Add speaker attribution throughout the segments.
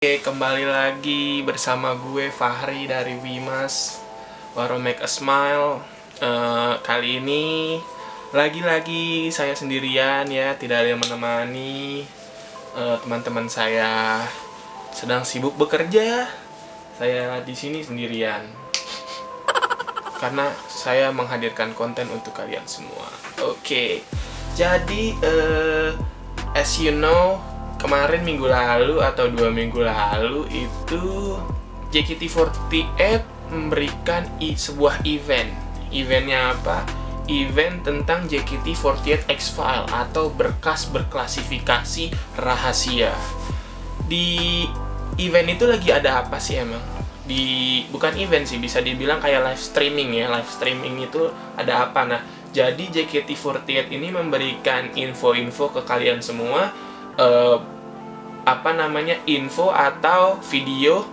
Speaker 1: Oke, kembali lagi bersama gue Fahri dari Wimas Waro Make a Smile. Kali ini lagi-lagi saya sendirian ya, tidak ada yang menemani. Teman-teman saya sedang sibuk bekerja. Saya di sini sendirian karena saya menghadirkan konten untuk kalian semua. Oke, jadi as you know, kemarin minggu lalu atau 2 minggu lalu itu JKT48 memberikan sebuah event. Eventnya apa? Event tentang JKT48 X-File atau berkas berklasifikasi rahasia. Di event itu lagi ada apa sih emang? Bukan event sih, bisa dibilang kayak live streaming ya. Live streaming itu ada apa? Nah, jadi JKT48 ini memberikan info-info ke kalian semua, info atau video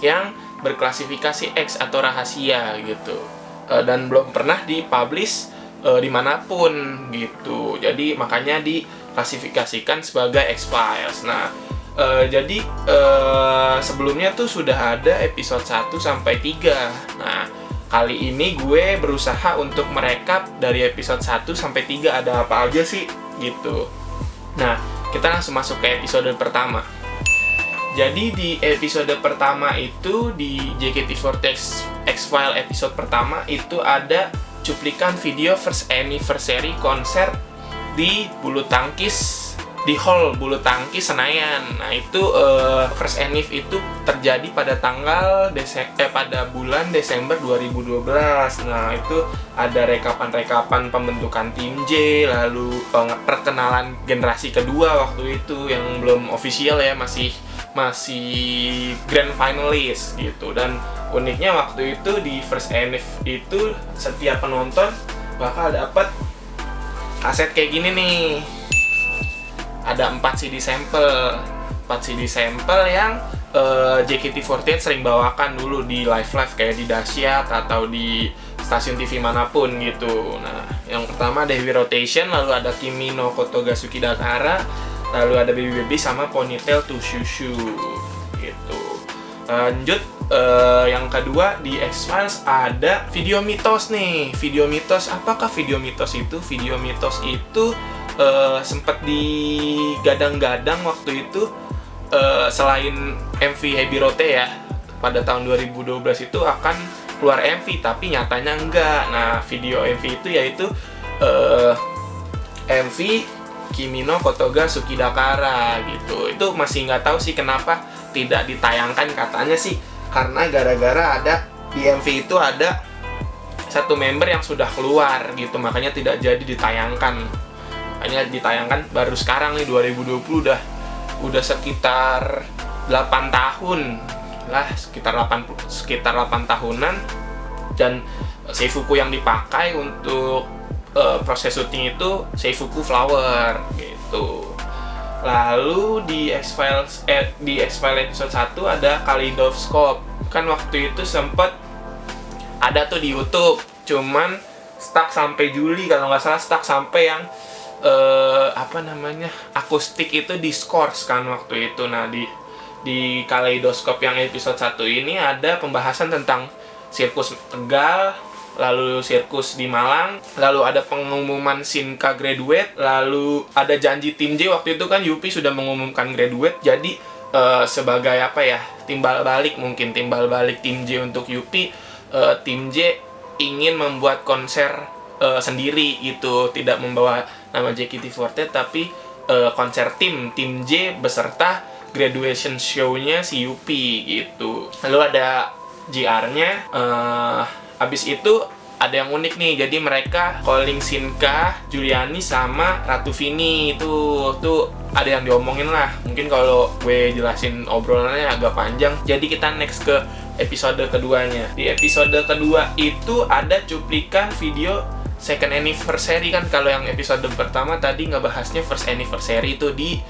Speaker 1: yang berklasifikasi X atau rahasia gitu, dan belum pernah dipublish dimanapun gitu. Jadi makanya diklasifikasikan sebagai X-Files. Nah, jadi sebelumnya tuh sudah ada episode 1 sampai 3. Nah, kali ini gue berusaha untuk merekap dari episode 1 sampai 3 ada apa aja sih gitu. Nah, kita langsung masuk ke episode pertama. Jadi di episode pertama itu, di JKT48 X-File episode pertama itu ada cuplikan video first anniversary konser di bulu tangkis, di hall bulu tangkis Senayan. Nah, itu first anniv itu terjadi pada pada bulan Desember 2012. Nah, itu ada rekapan-rekapan pembentukan tim J, lalu perkenalan generasi kedua waktu itu yang belum official ya, masih grand finalist gitu. Dan uniknya waktu itu di first anniv itu setiap penonton bakal dapat kaset kayak gini nih. Ada 4 CD sampel yang JKT48 sering bawakan dulu di live kayak di Dasyat atau di stasiun TV manapun gitu. Nah, yang pertama ada Heavy Rotation, lalu ada Kimi no Kotoga Tsukidakara, lalu ada Baby Baby sama Ponytail to Shushu gitu. Lanjut, yang kedua di X-Files ada video mitos nih. Video mitos, apakah video mitos itu? Video mitos itu sempat digadang-gadang waktu itu, selain MV Heavy Rote ya, pada tahun 2012 itu akan keluar MV, tapi nyatanya enggak. Nah, video MV itu yaitu MV Kimi no Kotoga Tsukidakara gitu. Itu masih nggak tahu sih kenapa tidak ditayangkan, katanya sih karena gara-gara ada di MV itu ada satu member yang sudah keluar gitu, makanya tidak jadi ditayangkan. Hanya ditayangkan baru sekarang nih 2020, udah sekitar 8 tahun lah, sekitar 8 tahunan. Dan Seifuku yang dipakai untuk proses syuting itu Seifuku Flower gitu. Lalu di X-Files episode 1 ada Kaleidoscope. Kan waktu itu sempet ada tuh di YouTube, cuman stuck sampai Juli kalau nggak salah, stuck sampai yang akustik itu diskors kan waktu itu. Nah, di Kaleidoscope yang episode 1 ini ada pembahasan tentang sirkus Tegal, lalu sirkus di Malang, lalu ada pengumuman Shinka graduate, lalu ada janji tim J. Waktu itu kan Yupi sudah mengumumkan graduate, jadi sebagai timbal balik tim J untuk Yupi, tim J ingin membuat konser sendiri itu, tidak membawa nama JKT48 tapi konser tim J beserta graduation show-nya si Yupi gitu. Lalu ada JR-nya. Habis itu ada yang unik nih, jadi mereka calling Shinka, Juliani sama Ratu Vini. Itu ada yang diomongin lah. Mungkin kalau gue jelasin obrolannya agak panjang, jadi kita next ke episode keduanya. Di episode kedua itu ada cuplikan video second anniversary kan. Kalau yang episode pertama tadi ngebahasnya first anniversary itu di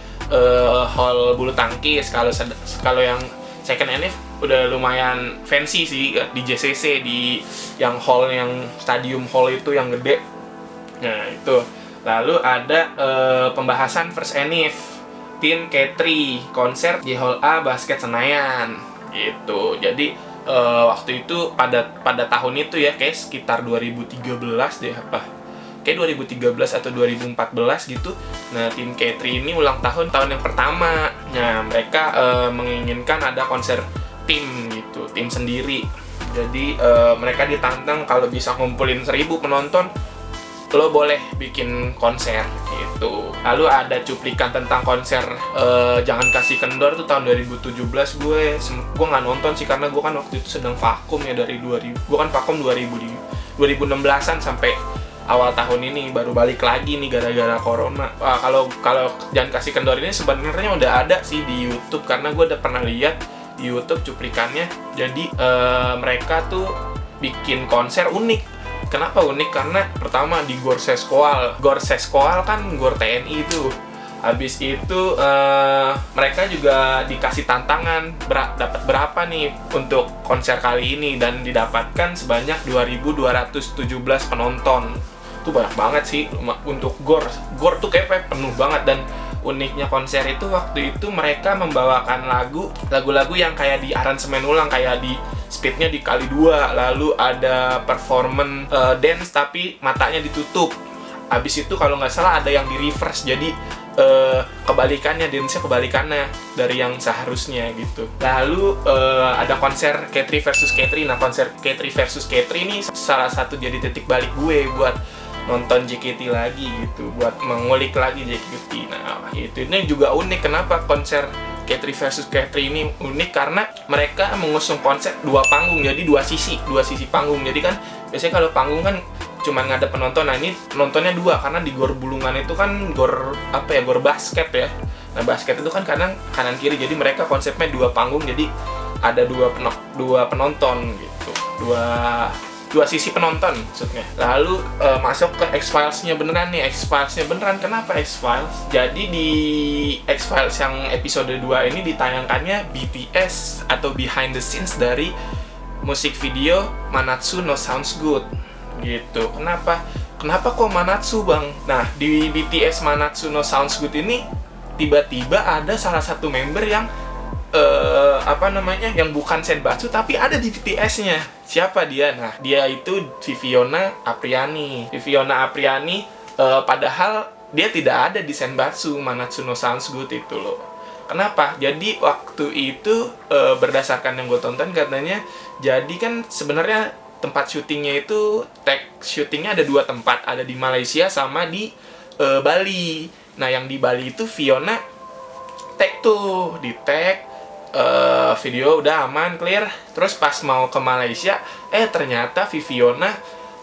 Speaker 1: hall bulu tangkis. Kalau yang second anniv udah lumayan fancy sih di JCC, di yang hall, yang stadium hall itu yang gede. Nah, itu. Lalu ada pembahasan first anniv Tim K3 konser di Hall A Basket Senayan gitu. Jadi waktu itu pada tahun itu ya, kayak sekitar 2013 deh kayak 2013 atau 2014 gitu. Nah, tim K3 ini ulang tahun yang pertama. Nah, mereka menginginkan ada konser tim gitu, tim sendiri. Jadi mereka ditantang kalau bisa ngumpulin 1000 penonton, lo boleh bikin konser gitu. Lalu ada cuplikan tentang konser Jangan Kasih Kendor tuh tahun 2017. Gue nggak nonton sih karena gue kan waktu itu sedang vakum ya dari 2000. Gue kan vakum 2016an sampai awal tahun ini baru balik lagi nih gara-gara corona. Kalau Jangan Kasih Kendor ini sebenarnya udah ada sih di YouTube karena gue udah pernah lihat di YouTube cuplikannya. Jadi mereka tuh bikin konser unik. Kenapa unik? Karena pertama di Gor Seskoal kan Gor TNI itu. Habis itu mereka juga dikasih tantangan dapat berapa nih untuk konser kali ini, dan didapatkan sebanyak 2.217 penonton. Itu banyak banget sih untuk Gor tuh kayak penuh banget. Dan uniknya konser itu waktu itu mereka membawakan lagu-lagu yang kayak di aransemen ulang, kayak di speednya dikali 2, lalu ada performance dance tapi matanya ditutup. Habis itu kalau nggak salah ada yang di reverse, jadi kebalikannya, dance-nya kebalikannya dari yang seharusnya gitu. Lalu ada konser K3 versus K3. Nah, konser K3 versus K3 ini salah satu jadi titik balik gue buat nonton JKT lagi gitu, buat mengulik lagi JKT. Nah, ini juga unik. Kenapa konser K3 versus K3 ini unik? Karena mereka mengusung konsep 2 panggung, jadi dua sisi panggung. Jadi kan biasanya kalau panggung kan cuma ngadep penonton. Nah, ini penontonnya 2 karena di Gor Bulungan itu kan gor basket ya. Nah, basket itu kan kanan kiri, jadi mereka konsepnya 2 panggung, jadi ada dua penonton gitu, dua sisi penonton maksudnya. Lalu masuk ke X-Files-nya beneran nih. X-Files-nya beneran. Kenapa X-Files? Jadi di X-Files yang episode 2 ini ditayangkannya BTS atau behind the scenes dari musik video Manatsu no Sounds Good gitu. Kenapa kok Manatsu, Bang? Nah, di BTS Manatsu no Sounds Good ini tiba-tiba ada salah satu member yang yang bukan Senbatsu tapi ada di BTS-nya. Siapa dia? Nah, dia itu Viviana Apriani. Padahal dia tidak ada di Senbatsu Manatsu no Sounds Good itu loh. Kenapa? Jadi waktu itu berdasarkan yang gue tonton katanya, jadi kan sebenarnya tempat syutingnya itu syutingnya ada 2 tempat, ada di Malaysia sama di Bali. Nah, yang di Bali itu Fiona di-tag video udah aman, clear. Terus pas mau ke Malaysia, ternyata Viviana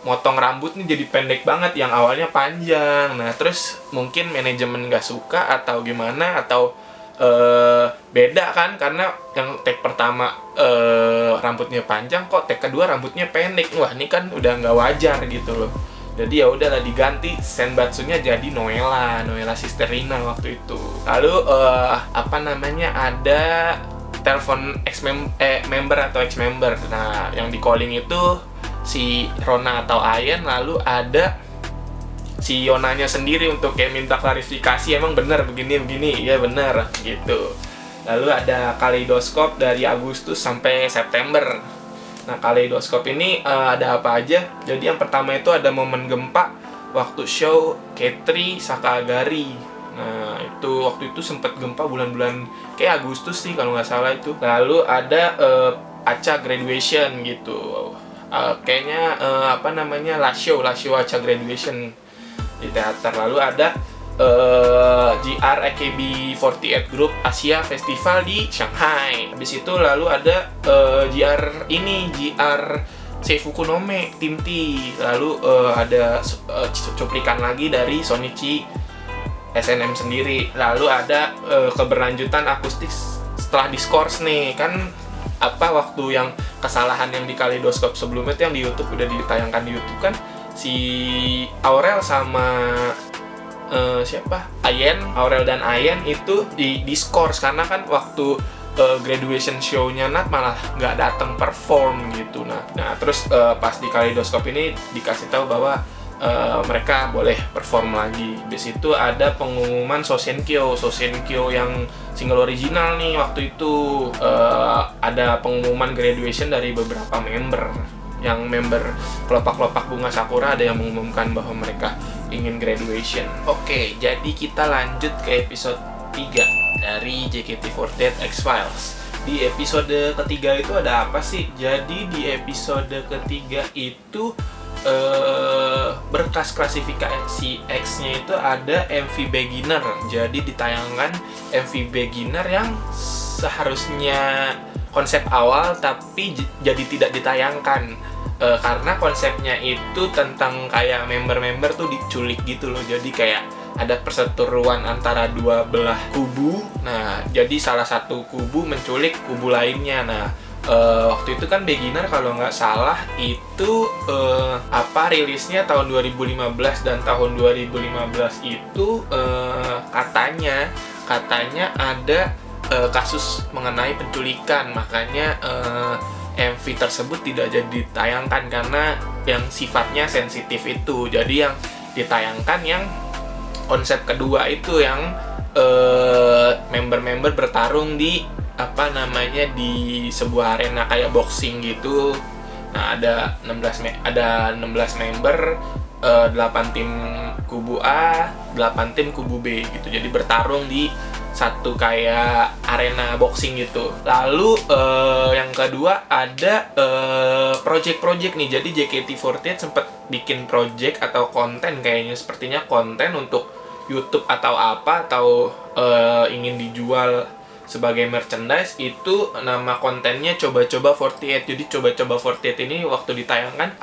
Speaker 1: motong rambut nih jadi pendek banget, yang awalnya panjang. Nah, terus mungkin manajemen nggak suka atau gimana, atau beda kan, karena yang tag pertama rambutnya panjang, kok tag kedua rambutnya pendek. Wah, ini kan udah nggak wajar gitu loh. Jadi ya udahlah, diganti Senbatsunya jadi Noella Sisterina waktu itu. Lalu ada telepon member atau ex member. Nah, yang di calling itu si Rona atau Ayen, lalu ada si Yonanya sendiri untuk kayak minta klarifikasi, emang bener begini, ya bener gitu. Lalu ada Kaleidoskop dari Agustus sampai September. Nah, Kaleidoskop ini ada apa aja? Jadi yang pertama itu ada momen gempa waktu show K3 Sakagari. Nah, waktu itu sempat gempa bulan-bulan kayak Agustus sih kalau nggak salah itu. Lalu ada Acha Graduation gitu. Kayaknya last show Acha Graduation di teater. Lalu ada GR AKB48 Group Asia Festival di Shanghai. Habis itu lalu ada GR Seifuku Nome Team T. Lalu ada cuplikan lagi dari Sonichi SNM sendiri. Lalu ada keberlanjutan akustik setelah Discourse nih. Kan waktu yang kesalahan yang di Kaleidoskop sebelumnya itu yang di YouTube udah ditayangkan di YouTube kan, si Aurel sama Aurel dan Ayen itu di Discourse, karena kan waktu graduation show-nya Nat malah nggak datang perform gitu. Nah terus pas di Kaleidoskop ini dikasih tahu bahwa mereka boleh perform lagi. Di situ ada pengumuman Sosenkyo yang single original nih waktu itu. Ada pengumuman graduation dari beberapa member. Yang member kelopak-kelopak bunga sakura ada yang mengumumkan bahwa mereka ingin graduation. Oke, jadi kita lanjut ke episode 3 dari JKT48 X-Files. Di episode ketiga itu ada apa sih? Jadi di episode ketiga itu berkas klasifikasi X-nya itu ada MV Beginner. Jadi ditayangkan MV Beginner yang seharusnya konsep awal tapi jadi tidak ditayangkan karena konsepnya itu tentang kayak member-member tuh diculik gitu loh. Jadi kayak ada perseteruan antara dua belah kubu. Nah, jadi salah satu kubu menculik kubu lainnya. Nah, waktu itu kan Beginner kalau nggak salah itu rilisnya tahun 2015, dan tahun 2015 itu katanya ada kasus mengenai penculikan, makanya MV tersebut tidak jadi ditayangkan karena yang sifatnya sensitif itu. Jadi yang ditayangkan yang konsep kedua itu yang member-member bertarung di di sebuah arena kayak boxing gitu. Nah, ada 16 member, 8 tim kubu A, 8 tim kubu B gitu. Jadi bertarung di satu kayak arena boxing gitu. Lalu yang kedua ada project-project nih. Jadi JKT48 sempat bikin project atau konten, kayaknya sepertinya konten untuk YouTube atau apa, atau ingin dijual sebagai merchandise. Itu nama kontennya Coba-Coba 48. Jadi Coba-Coba 48 ini waktu ditayangkan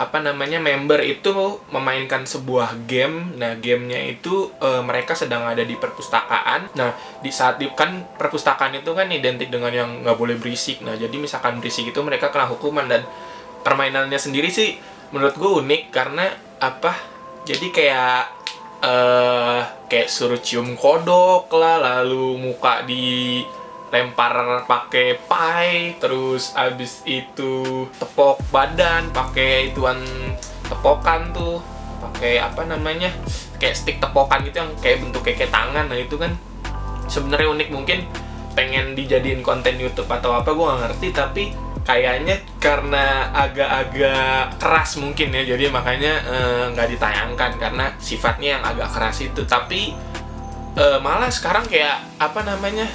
Speaker 1: member itu memainkan sebuah game. Nah, gamenya itu mereka sedang ada di perpustakaan. Nah, di saat kan perpustakaan itu kan identik dengan yang nggak boleh berisik. Nah, jadi misalkan berisik itu mereka kena hukuman. Dan permainannya sendiri sih menurut gue unik karena jadi kayak suruh cium kodok lah, lalu muka dilempar pakai pie, terus abis itu tepok badan pakai tepokan tuh, pakai kayak stick tepokan gitu yang kayak bentuk kayak tangan. Nah, itu kan sebenarnya unik, mungkin pengen dijadiin konten YouTube atau apa gue nggak ngerti, tapi kayaknya karena agak-agak keras mungkin ya, jadi makanya nggak ditayangkan karena sifatnya yang agak keras itu. Tapi malah sekarang kayak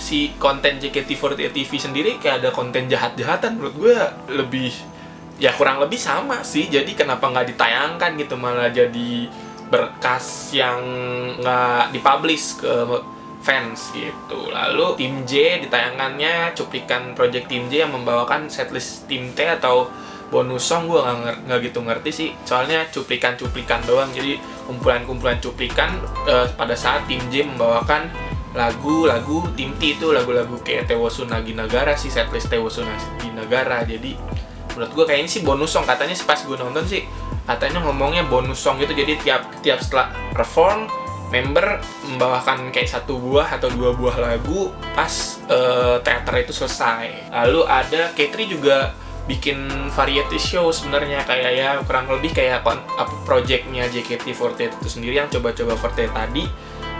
Speaker 1: si konten JKT48 TV sendiri kayak ada konten jahat-jahatan. Menurut gue kurang lebih sama sih. Jadi kenapa nggak ditayangkan gitu, malah jadi berkas yang nggak dipublish ke fans gitu. Lalu Tim J ditayangkannya cuplikan project Tim J yang membawakan setlist Tim T atau bonus song. Gue nggak gitu ngerti sih, soalnya cuplikan-cuplikan doang. Jadi kumpulan-kumpulan cuplikan pada saat Tim J membawakan lagu-lagu Tim T, itu lagu-lagu kayak Tewosu Nagi Nagara sih, setlist Tewosu Nagi Nagara. Jadi menurut gue kayaknya sih bonus song, katanya sih pas gue nonton sih katanya ngomongnya bonus song gitu. Jadi tiap setelah perform member membawakan kayak 1 buah atau 2 buah lagu pas teater itu selesai. Lalu ada K3 juga bikin variety show sebenarnya, kayak ya kurang lebih kayak projectnya JKT48 itu sendiri yang Coba-Coba 48 tadi.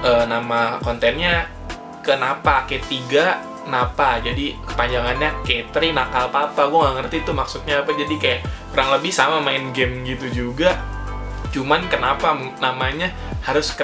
Speaker 1: Nama kontennya Kenapa K3 Kenapa, jadi kepanjangannya K3 Nakal Papa. Gue nggak ngerti itu maksudnya apa, jadi kayak kurang lebih sama main game gitu juga, cuman kenapa namanya harus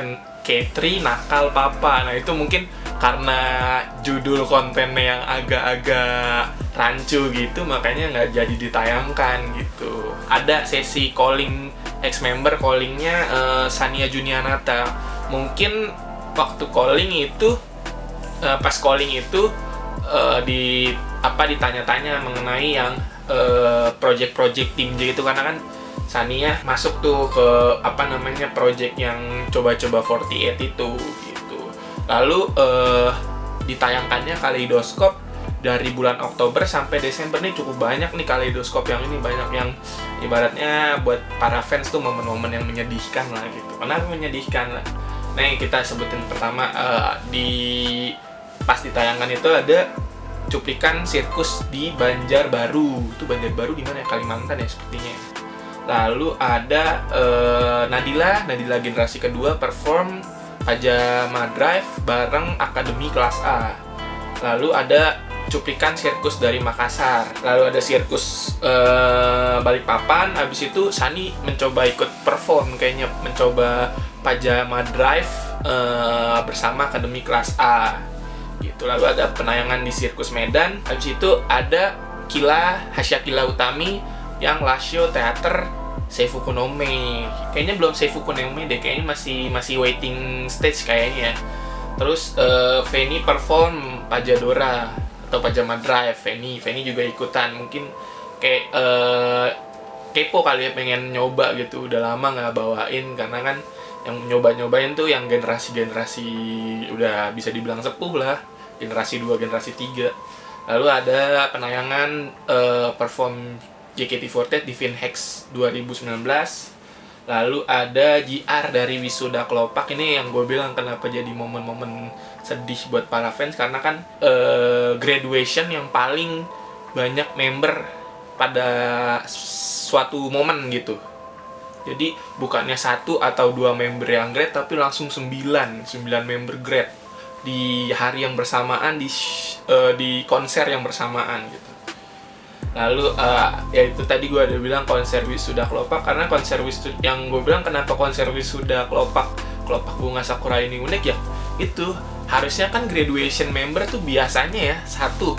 Speaker 1: K3 Nakal Papa. Nah, itu mungkin karena judul kontennya yang agak-agak rancu gitu, makanya nggak jadi ditayangkan gitu. Ada sesi calling ex-member, callingnya Sania Junianata. Mungkin waktu calling itu pas calling itu ditanya-tanya mengenai yang project-project Tim J itu, karena kan Sania masuk tuh ke project yang Coba-Coba 48 itu gitu. Lalu ditayangkannya Kaleidoskop dari bulan Oktober sampai Desember nih, cukup banyak nih Kaleidoskop yang ini, banyak yang ibaratnya buat para fans tuh momen-momen yang menyedihkan lah gitu. Kenapa menyedihkan lah? Nah, yang kita sebutin pertama pas ditayangkan itu ada cuplikan sirkus di Banjarbaru. Itu Banjarbaru di mana ya? Kalimantan ya sepertinya. Lalu ada Nadila generasi kedua perform Pajama Drive bareng Akademi Kelas A. Lalu ada cuplikan sirkus dari Makassar. Lalu ada sirkus Balikpapan. Habis itu Sani mencoba ikut perform, kayaknya mencoba Pajama Drive bersama Akademi Kelas A. Gitu. Lalu ada penayangan di sirkus Medan. Habis itu ada Hasya Kila Utami yang Lasio Teater Seifuku no Me. Kayaknya belum Seifuku no Me deh, kayaknya masih waiting stage kayaknya. Terus Feni perform Pajadora atau Pajama Drive. Feni juga ikutan, mungkin kayak kepo kali ya, pengen nyoba gitu. Udah lama nggak bawain, karena kan yang nyobain tuh yang generasi udah bisa dibilang sepuh lah, generasi 2, generasi 3. Lalu ada penayangan perform JKT48 di Finhex 2019. Lalu ada JR dari Wisuda Kelopak. Ini yang gue bilang kenapa jadi momen-momen sedih buat para fans, karena kan graduation yang paling banyak member pada suatu momen gitu. Jadi bukannya 1 atau 2 member yang grad, tapi langsung 9 member grad di hari yang bersamaan, di konser yang bersamaan gitu. Lalu ya itu tadi gue udah bilang konser Wisuda Kelopak, karena konser Wisuda yang gue bilang kenapa konser Wisuda Kelopak Bunga Sakura ini unik ya, itu harusnya kan graduation member tuh biasanya ya satu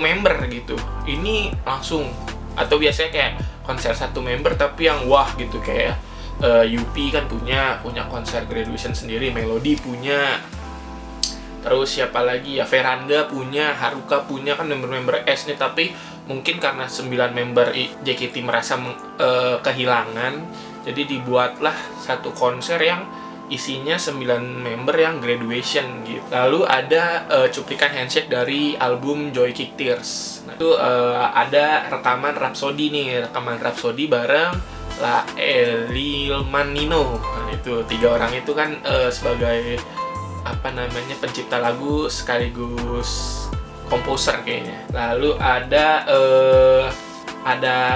Speaker 1: member gitu. Ini langsung, atau biasanya kayak konser 1 member tapi yang wah gitu, kayak Yupi kan punya konser graduation sendiri, Melody punya, terus siapa lagi ya, Veranda punya, Haruka punya, kan member-member S nih. Tapi mungkin karena 9 member JKT merasa kehilangan, jadi dibuatlah satu konser yang isinya 9 member yang graduation gitu. Lalu ada cuplikan handshake dari album Joy Kick Tears. Nah, itu ada rekaman Rhapsody bareng La Elilmanino. Nah, itu 3 orang itu kan sebagai pencipta lagu sekaligus komposer kayaknya. Lalu ada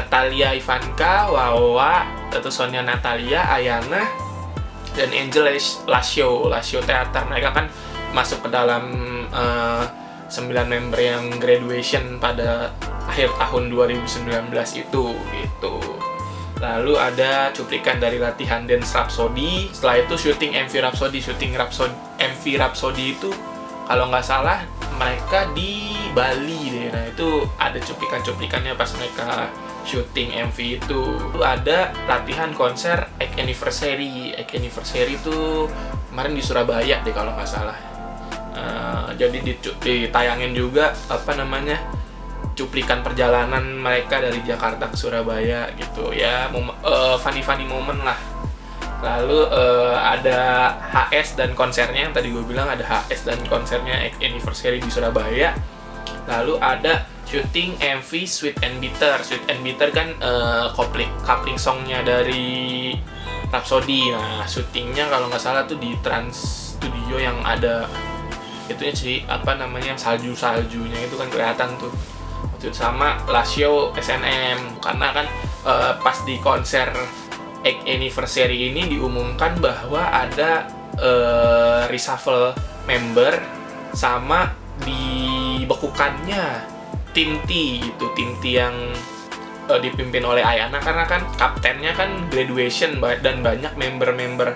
Speaker 1: Thalia Ivanka, Wawa, terus Sonia Natalia, Ayana, dan Angel Lasio Theater. Mereka kan masuk ke dalam 9 member yang graduation pada akhir tahun 2019 itu gitu. Lalu ada cuplikan dari latihan dance Rhapsody. Setelah itu syuting MV Rhapsody itu kalau nggak salah mereka di Bali deh. Nah itu ada cuplikannya pas mereka syuting MV itu. Lalu ada latihan konser Egg Anniversary itu kemarin di Surabaya deh kalau nggak salah. Jadi ditayangin juga cuplikan perjalanan mereka dari Jakarta ke Surabaya gitu ya, funny moment lah. Lalu ada HS dan konsernya, yang tadi gue bilang ada HS dan konsernya Anniversary di Surabaya. Lalu ada syuting MV Sweet and Bitter kan coupling songnya dari Rhapsody. Nah syutingnya kalau nggak salah tuh di Trans Studio yang ada itunya sih, saljunya itu kan kelihatan tuh. Sama Lasio SNM, karena kan pas di konser Egg Anniversary ini diumumkan bahwa ada reshuffle member sama dibekukannya tim T yang dipimpin oleh Ayana, karena kan kaptennya kan graduation dan banyak member-member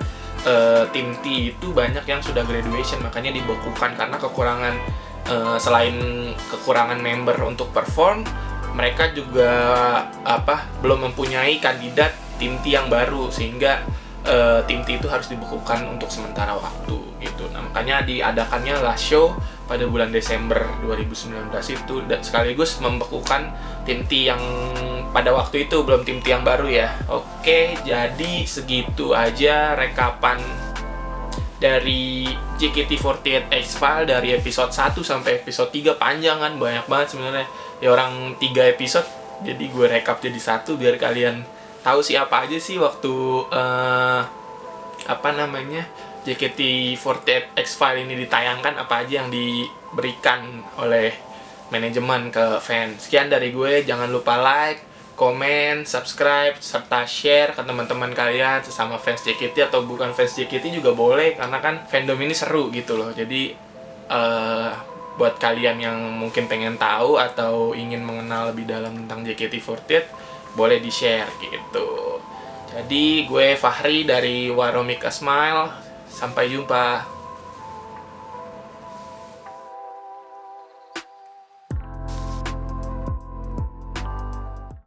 Speaker 1: tim T itu banyak yang sudah graduation, makanya dibekukan karena kekurangan. Selain kekurangan member untuk perform, mereka juga belum mempunyai kandidat tim T yang baru, sehingga tim T itu harus dibekukan untuk sementara waktu gitu. Nah, makanya diadakannya last show pada bulan Desember 2019 itu, dan sekaligus membekukan tim T yang pada waktu itu, belum tim T yang baru ya. Oke, jadi segitu aja rekapan dari JKT48 X-File dari episode 1 sampai episode 3. Panjang kan, banyak banget sebenarnya. Ya orang 3 episode, jadi gue rekap jadi 1 biar kalian tahu sih apa aja sih waktu JKT48 X-File ini ditayangkan, apa aja yang diberikan oleh manajemen ke fans. Sekian dari gue, jangan lupa like, komen, subscribe, serta share ke teman-teman kalian sesama fans JKT atau bukan fans JKT juga boleh, karena kan fandom ini seru gitu loh. Jadi buat kalian yang mungkin pengen tahu atau ingin mengenal lebih dalam tentang JKT48, boleh di-share gitu. Jadi gue Fahri dari Waromika Smile, sampai jumpa.